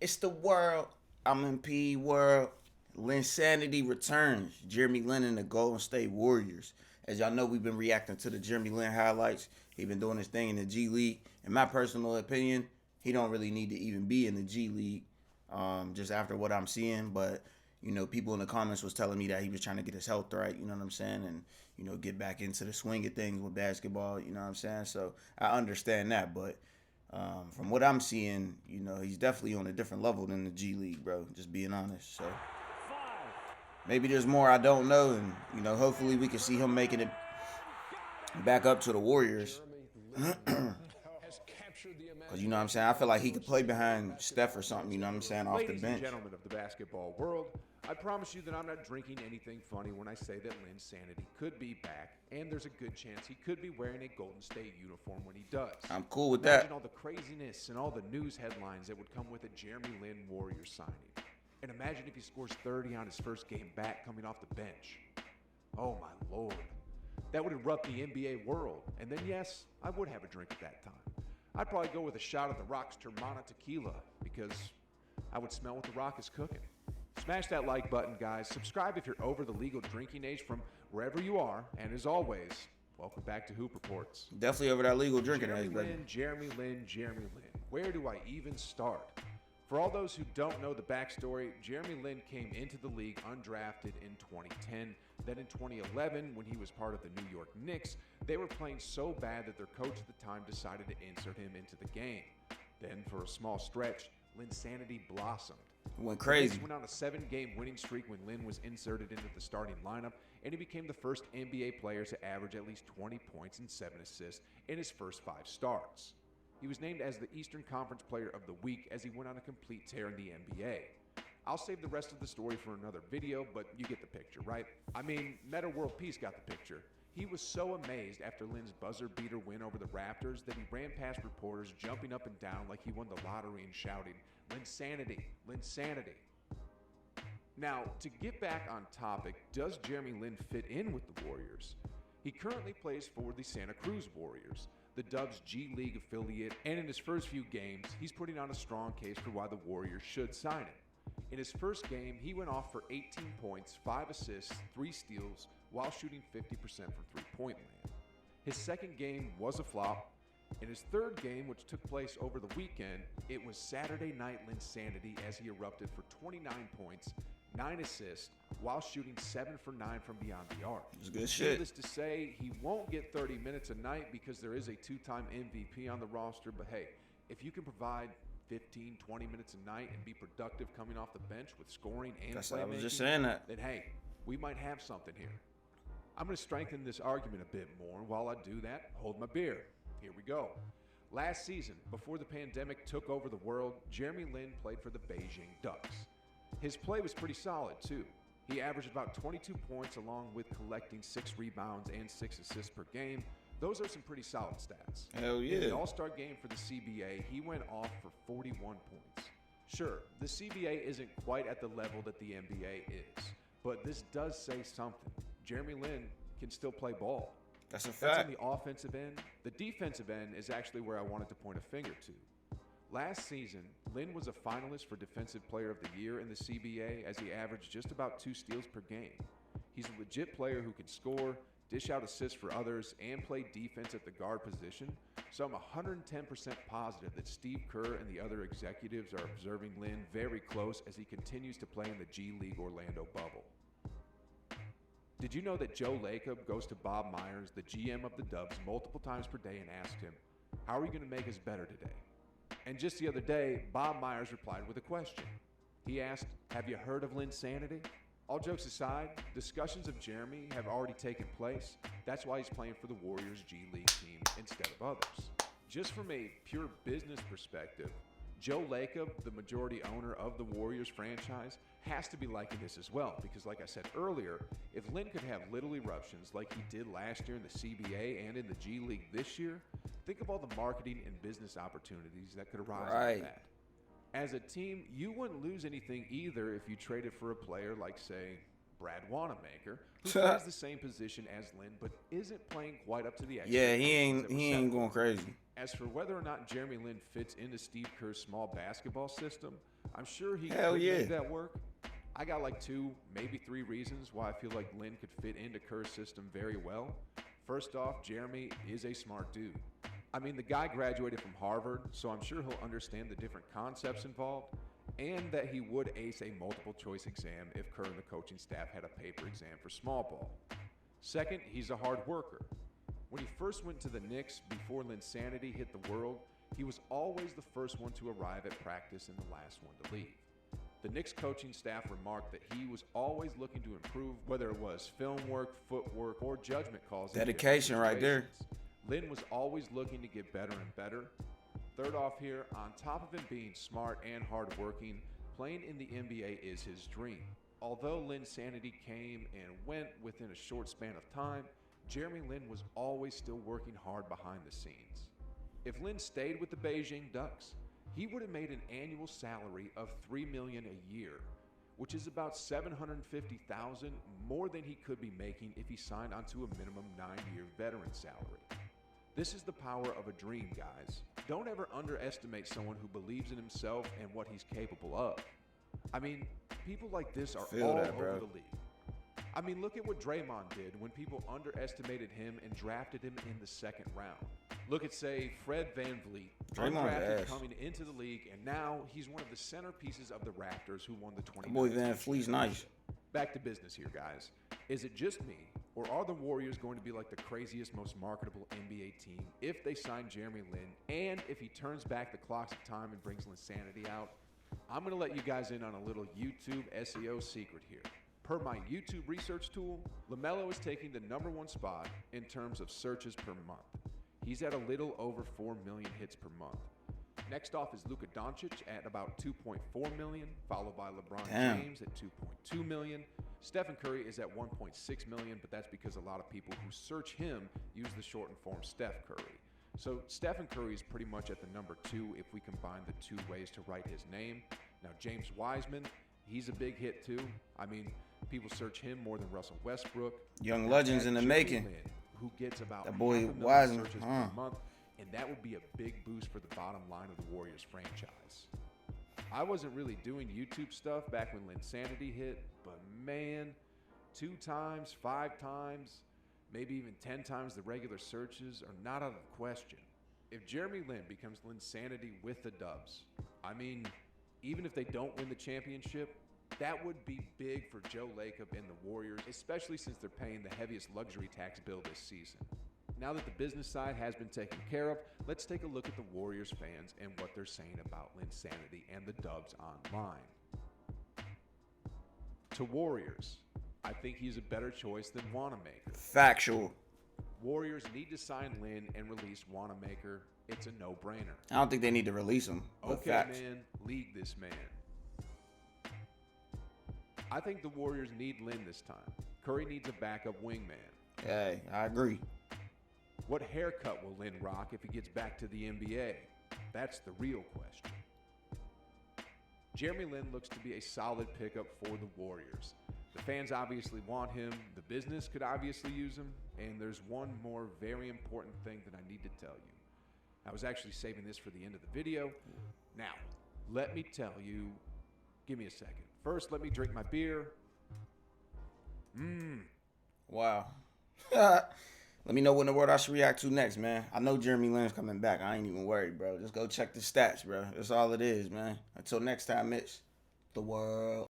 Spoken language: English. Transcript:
It's the world. I'm in P world. LINSANITY returns. Jeremy Lin and the Golden State Warriors. As y'all know, we've been reacting to the Jeremy Lin highlights. He been doing his thing in the G League. In my personal opinion, he don't really need to even be in the G League. Just after what I'm seeing, but people in the comments was telling me that he was trying to get his health right. You know what I'm saying, and get back into the swing of things with basketball. You know what I'm saying. So I understand that, but from what I'm seeing, he's definitely on a different level than the G League, bro. Just being honest. So maybe there's more I don't know, and hopefully we can see him making it back up to the Warriors. Cause what I'm saying, I feel like he could play behind Steph or something. You know what I'm saying, off the Ladies and bench. gentlemen of the basketball world, I promise you that I'm not drinking anything funny when I say that LINSANITY could be back, and there's a good chance he could be wearing a Golden State uniform when he does. I'm cool with Imagine that. all the craziness and all the news headlines that would come with a Jeremy Lin Warriors signing. And imagine if he scores 30 on his first game back coming off the bench. Oh my lord. That would erupt the NBA world. And then yes, I would have a drink at that time. I'd probably go with a shot of the Rock's Termana tequila because I would smell what the Rock is cooking. Smash that like button, guys. Subscribe if you're over the legal drinking age from wherever you are. And as always, welcome back to Hoop Reports. Definitely over that legal drinking Jeremy age, baby. Lin, Jeremy Lin, Jeremy Lin. Where do I even start? For all those who don't know the backstory, Jeremy Lin came into the league undrafted in 2010. Then in 2011, when he was part of the New York Knicks, they were playing so bad that their coach at the time decided to insert him into the game. Then for a small stretch, LINSANITY blossomed. Went The crazy. Knicks went on a 7-game winning streak when Lin was inserted into the starting lineup, and he became the first NBA player to average at least 20 points and 7 assists in his first 5 starts. He was named as the Eastern Conference Player of the Week as he went on a complete tear in the NBA. I'll save the rest of the story for another video, but you get the picture, right? I mean, Meta World Peace got the picture. He was so amazed after Lin's buzzer beater win over the Raptors that he ran past reporters jumping up and down like he won the lottery and shouting, "LINSANITY, LINSANITY." Now, to get back on topic, does Jeremy Lin fit in with the Warriors? He currently plays for the Santa Cruz Warriors, the Dubs G League affiliate, and in his first few games, he's putting on a strong case for why the Warriors should sign him. In his first game, he went off for 18 points, 5 assists, 3 steals, while shooting 50% from three-point land. His second game was a flop. In his third game, which took place over the weekend, it was Saturday Night LINSANITY as he erupted for 29 points, 9 assists, while shooting 7 for 9 from beyond the arc. It's good shit. Needless to say, he won't get 30 minutes a night because there is a 2-time MVP on the roster, but hey, if you can provide 15, 20 minutes a night and be productive coming off the bench with scoring and I was playmaking, just saying that. then hey, we might have something here. I'm going to strengthen this argument a bit more. While I do that, hold my beer. Here we go. Last season, before the pandemic took over the world, Jeremy Lin played for the Beijing Ducks. His play was pretty solid, too. He averaged about 22 points along with collecting 6 rebounds and 6 assists per game. Those are some pretty solid stats. Hell yeah. In the All-Star game for the CBA, he went off for 41 points. Sure, the CBA isn't quite at the level that the NBA is, but this does say something. Jeremy Lin can still play ball. That's a That's on fact. the offensive end. The defensive end is actually where I wanted to point a finger to. Last season, Lin was a finalist for Defensive Player of the Year in the CBA as he averaged just about 2 steals per game. He's a legit player who can score, dish out assists for others, and play defense at the guard position, so I'm 110% positive that Steve Kerr and the other executives are observing Lin very close as he continues to play in the G League Orlando bubble. Did you know that Joe Lacob goes to Bob Myers, the GM of the Dubs, multiple times per day and asks him, "How are you going to make us better today?" And just the other day, Bob Myers replied with a question. He asked, "Have you heard of LINSANITY?" All jokes aside, discussions of Jeremy have already taken place. That's why he's playing for the Warriors G League team instead of others. Just from a pure business perspective, Joe Lacob, the majority owner of the Warriors franchise, has to be liking this as well because, like I said earlier, if Lin could have little eruptions like he did last year in the CBA and in the G League this year, think of all the marketing and business opportunities that could arise out of that. As a team, you wouldn't lose anything either if you traded for a player like, say, Brad Wanamaker, who plays the same position as Lin but isn't playing quite up to the Yeah, expectations that were he set ain't for going him. crazy. As for whether or not Jeremy Lin fits into Steve Kerr's small basketball system, I'm sure he Hell could yeah. make that work. I got like 2, maybe 3 reasons why I feel like Lynn could fit into Kerr's system very well. First off, Jeremy is a smart dude. I mean, the guy graduated from Harvard, so I'm sure he'll understand the different concepts involved, and that he would ace a multiple choice exam if Kerr and the coaching staff had a paper exam for small ball. Second, he's a hard worker. When he first went to the Knicks before LINSANITY hit the world, he was always the first one to arrive at practice and the last one to leave. The Knicks coaching staff remarked that he was always looking to improve, whether it was film work, footwork, or judgment calls. Dedication right there. Lynn was always looking to get better and better. Third off here, on top of him being smart and hardworking, playing in the NBA is his dream. Although LINSANITY came and went within a short span of time, Jeremy Lin was always still working hard behind the scenes. If Lin stayed with the Beijing Ducks, he would have made an annual salary of $3 million a year, which is about $750,000 more than he could be making if he signed onto a minimum 9-year veteran salary. This is the power of a dream, guys. Don't ever underestimate someone who believes in himself and what he's capable of. I mean, people like this are all over the league. I mean, look at what Draymond did when people underestimated him and drafted him in the second round. Look at, say, Fred VanVleet, undrafted coming into the league, and now he's one of the centerpieces of the Raptors who won the 2019 Boy, VanVleet's nice. Back to business here, guys. Is it just me, or are the Warriors going to be like the craziest, most marketable NBA team if they sign Jeremy Lin, and if he turns back the clocks of time and brings LINSANITY out? I'm going to let you guys in on a little YouTube SEO secret here. Per my YouTube research tool, LaMelo is taking the #1 spot in terms of searches per month. He's at a little over 4 million hits per month. Next off is Luka Doncic at about 2.4 million, followed by LeBron James at 2.2 million. Stephen Curry is at 1.6 million, but that's because a lot of people who search him use the shortened form Steph Curry. So Stephen Curry is pretty much at the #2 if we combine the 2 ways to write his name. Now James Wiseman, he's a big hit too. I mean, people search him more than Russell Westbrook. Young legends in the making. Lin, who gets about that boy 500,000 Wiseman searches per month, and that would be a big boost for the bottom line of the Warriors franchise. I wasn't really doing YouTube stuff back when LINSANITY hit, but man, 2 times, 5 times, maybe even 10 times the regular searches are not out of the question. If Jeremy Lin becomes LINSANITY with the Dubs, I mean, even if they don't win the championship, that would be big for Joe Lacob and the Warriors, especially since they're paying the heaviest luxury tax bill this season. Now that the business side has been taken care of, let's take a look at the Warriors fans and what they're saying about LINSANITY and the Dubs online. To Warriors, I think he's a better choice than Wanamaker. Factual. Warriors need to sign Lin and release Wanamaker. It's a no-brainer. I don't think they need to release him. Okay, facts. man, league this man. I think the Warriors need Lin this time. Curry needs a backup wingman. Hey, I agree. What haircut will Lin rock if he gets back to the NBA? That's the real question. Jeremy Lin looks to be a solid pickup for the Warriors. The fans obviously want him, the business could obviously use him, and there's one more very important thing that I need to tell you. I was actually saving this for the end of the video. Now, let me tell you, give me a second. First, let me drink my beer. Wow. Let me know what in the world I should react to next, man. I know Jeremy Lin's coming back. I ain't even worried, bro. Just go check the stats, bro. That's all it is, man. Until next time, Mitch. The world.